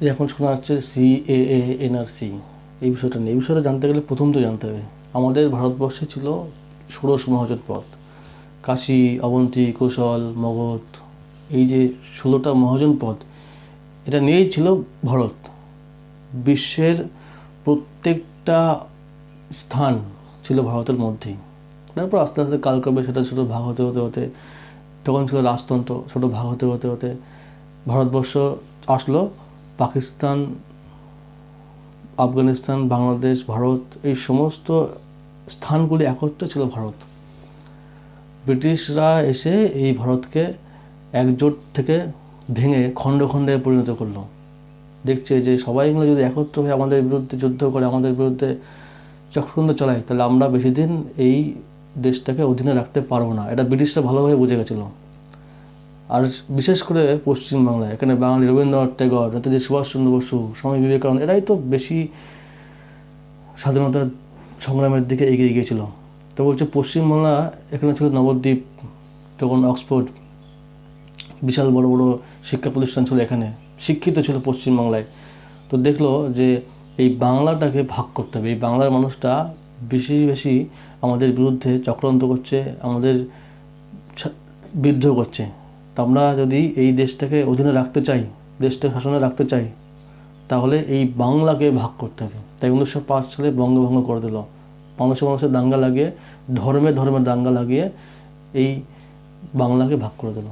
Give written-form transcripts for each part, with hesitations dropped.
এখন শোনা যাচ্ছে সিএএ এনআরসি, এই বিষয়টা নিয়ে। এই বিষয়টা জানতে গেলে প্রথম তো জানতে হবে আমাদের ভারতবর্ষে ছিল ষোড়শ মহাজন পথ, কাশী, অবন্তী, কৌশল, মগধ, এই যে 16টা মহাজন পথ, এটা নিয়েই ছিল ভারত। বিশ্বের প্রত্যেকটা স্থান ছিল ভারতের মধ্যেই। তারপর আস্তে আস্তে কালক্রমে সেটা ছোটো ভাগ হতে হতে হতে, তখন ছিল রাজতন্ত্র, ছোটো ভাগ হতে হতে হতে ভারতবর্ষ আসলো। পাকিস্তান, আফগানিস্তান, বাংলাদেশ, ভারত, এই সমস্ত স্থানগুলি একত্রে ছিল ভারত। ব্রিটিশরা এসে এই ভারতকে একজোট থেকে ভেঙে খণ্ড খণ্ডে পরিণত করলো। দেখছে যে সবাই মিলে যদি একত্র হয়ে আমাদের বিরুদ্ধে যুদ্ধ করে, আমাদের বিরুদ্ধে চক্রান্ত চালায়, তাহলে আমরা বেশি দিন এই দেশটাকে অধীনে রাখতে পারবো না। এটা ব্রিটিশরা ভালোভাবে বুঝে গেছিলো। আর বিশেষ করে পশ্চিমবাংলায়, এখানে বাঙালি রবীন্দ্রনাথ ঠাকুর, নেতাজি সুভাষচন্দ্র বসু, স্বামী বিবেকানন্দ, এরাই তো বেশি স্বাধীনতা সংগ্রামের দিকে এগিয়ে গিয়েছিল। তো বলছে পশ্চিমবাংলা, এখানে ছিল নবদ্বীপ, তখন অক্সফোর্ড, বিশাল বড় বড় শিক্ষা প্রতিষ্ঠান ছিল, এখানে শিক্ষিত ছিল পশ্চিমবাংলায়। তো দেখলো যে এই বাংলাটাকে ভাগ করতে হবে, এই বাংলার মানুষটা বেশি বেশি আমাদের বিরুদ্ধে চক্রান্ত করছে, আমাদের বিদ্রোহ করছে। তো আমরা যদি এই দেশটাকে অধীনে রাখতে চাই, দেশটাকে শাসনে রাখতে চাই, তাহলে এই বাংলাকে ভাগ করতে হবে। তাই 1905 সালে বঙ্গভঙ্গ করে দিল। মানুষের দাঙ্গা লাগিয়ে, ধর্মের দাঙ্গা লাগিয়ে এই বাংলাকে ভাগ করে দিল।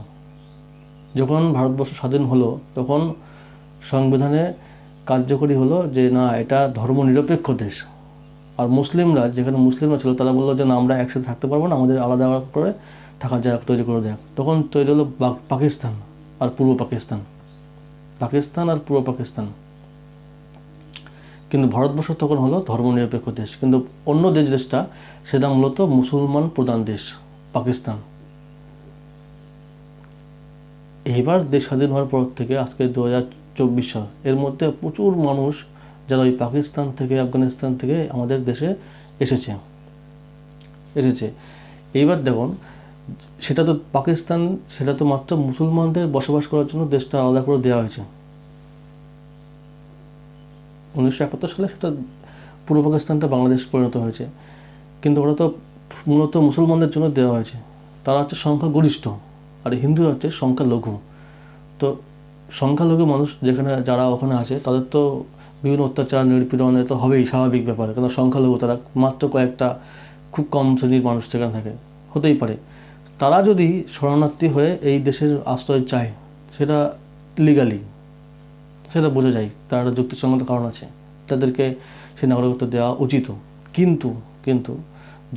যখন ভারতবর্ষ স্বাধীন হলো, তখন সংবিধানে কার্যকরী হলো যে না, এটা ধর্মনিরপেক্ষ দেশ। আর মুসলিমরা, যেখানে মুসলিমরা ছিল, তারা বললো যে না, আমরা একসাথে থাকতে পারবো না, আমাদের আলাদা আলাদা করে থাকার জায়গা তৈরি করে দেয়। তখন তৈরি হলো পাকিস্তান আর পূর্ব পাকিস্তান, পাকিস্তান আর পূর্ব পাকিস্তান। কিন্তু ভারতবর্ষ তখন হলো ধর্মনিরপেক্ষ দেশ। কিন্তু অন্য দেশটা সেটা মূলত মুসলমান প্রধান দেশ, পাকিস্তান। এইবার দেশ স্বাধীন হওয়ার পর থেকে আজকে 2024 সাল, এর মধ্যে প্রচুর মানুষ যারা ওই পাকিস্তান থেকে, আফগানিস্তান থেকে আমাদের দেশে এসেছে। এইবার দেখুন, সেটা তো পাকিস্তান, সেটা তো মাত্র মুসলমানদের বসবাস করার জন্য দেশটা আলাদা করে দেওয়া হয়েছে। 1971 সালে সেটা পূর্ব পাকিস্তানটা বাংলাদেশ পরিণত হয়েছে। কিন্তু ওরা তো মূলত মুসলমানদের জন্য দেওয়া হয়েছে। তারা হচ্ছে সংখ্যাগরিষ্ঠ, আর হিন্দুরা হচ্ছে সংখ্যালঘু। তো সংখ্যালঘু মানুষ যেখানে, যারা ওখানে আছে, তাদের তো বিভিন্ন অত্যাচার, নিপীড়নে তো হবেই, স্বাভাবিক ব্যাপার। কারণ সংখ্যালঘু, তারা মাত্র কয়েকটা খুব কম শ্রেণীর মানুষ সেখানে থাকে, হতেই পারে। তারা যদি শরণার্থী হয়ে এই দেশের আশ্রয় চায়, সেটা লিগালি, সেটা বোঝা যায়, তার একটা যুক্তিসঙ্গত কারণ আছে, তাদেরকে সেই নাগরিকত্ব দেওয়া উচিত। কিন্তু কিন্তু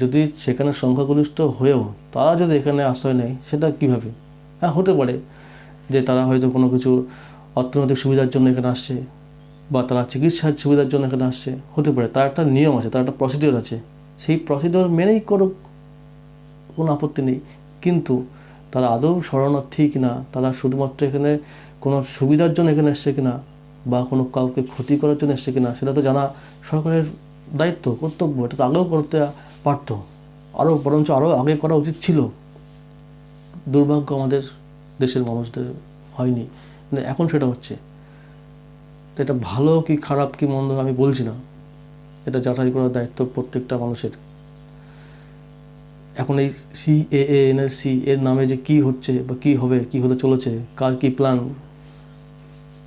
যদি সেখানে সংখ্যাগরিষ্ঠ হয়েও তারা যদি এখানে আশ্রয় নেয়, সেটা কীভাবে? হ্যাঁ, হতে পারে যে তারা হয়তো কোনো কিছু অর্থনৈতিক সুবিধার জন্য এখানে আসছে, বা তারা চিকিৎসার সুবিধার জন্য এখানে আসছে, হতে পারে। তার একটা নিয়ম আছে, তার একটা প্রসিডিওর আছে, সেই প্রসিডিওর মেনেই করুক, কোনো আপত্তি নেই। কিন্তু তারা আদৌ শরণার্থী কিনা, তারা শুধুমাত্র এখানে কোনো সুবিধার জন্য এখানে এসছে কিনা, বা কোনো কাউকে ক্ষতি করার জন্য এসছে কিনা, সেটা তো জানা সরকারের দায়িত্ব, কর্তব্য। এটা তো আগেও করতে পারতো, বরঞ্চ আরও আগে করা উচিত ছিল। দুর্ভাগ্য আমাদের দেশের মানুষদের হয়নি, কিন্তু এখন সেটা হচ্ছে। তো এটা ভালো কি খারাপ কি মন্দ আমি বলছি না, এটা যাচাই করার দায়িত্ব প্রত্যেকটা মানুষের। এখন এই সিএএ এনআরসি এর নামে যে কি হচ্ছে বা কি হবে, কি হতে চলেছে, কার কি প্ল্যান,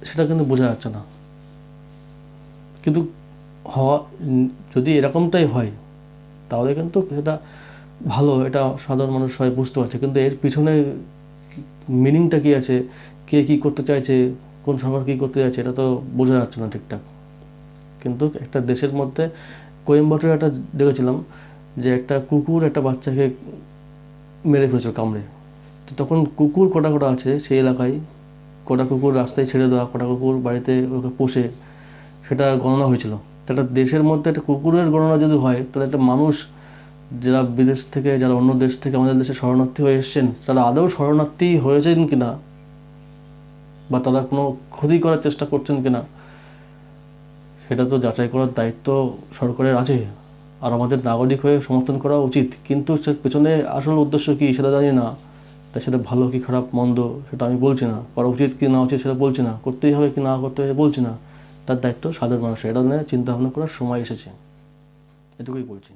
সেটা কিন্তু বোঝা যাচ্ছে না। কিন্তু যদি এরকমটাই হয়, তাহলে কিন্তু সেটা ভালো, এটা সাধারণ মানুষ সবাই বুঝতে পারছে। কিন্তু এর পিছনে মিনিংটা কী আছে, কে কী করতে চাইছে, কোন সরকার কী করতে চাইছে, এটা তো বোঝা যাচ্ছে না ঠিকঠাক। কিন্তু একটা দেশের মধ্যে, কোয়েম্বাটোরে একটা দেখেছিলাম যে একটা কুকুর একটা বাচ্চাকে মেরে ফেলেছিল কামড়ে। তো তখন কুকুর কটা কটা আছে সেই এলাকায়, কটা কুকুর রাস্তায় ছেড়ে দেওয়া, কটা কুকুর বাড়িতে ওকে পোষে, সেটা গণনা হয়েছিল। একটা দেশের মধ্যে একটা কুকুরের গণনা যদি হয়, তাহলে একটা মানুষ, যারা বিদেশ থেকে, যারা অন্য দেশ থেকে আমাদের দেশে শরণার্থী হয়ে এসছেন, তারা আদৌ শরণার্থী হয়েছেন কিনা, বা তারা কোনো ক্ষতি করার চেষ্টা করছেন কিনা, সেটা তো যাচাই করার দায়িত্ব সরকারের আছে। আর আমাদের নাগরিক হয়ে সমর্থন করা উচিত। কিন্তু সে পেছনে আসল উদ্দেশ্য কী সেটা জানি না, তাই সেটা ভালো কি খারাপ মন্দ সেটা আমি বলছি না, করা উচিত কি না উচিত সেটা বলছি না, করতেই হবে কি না করতে হবে বলছি না, তার দায়িত্ব সাধারণ মানুষের, এটা নিয়ে চিন্তা ভাবনা করার সময় এসেছে, এটুকুই বলছি।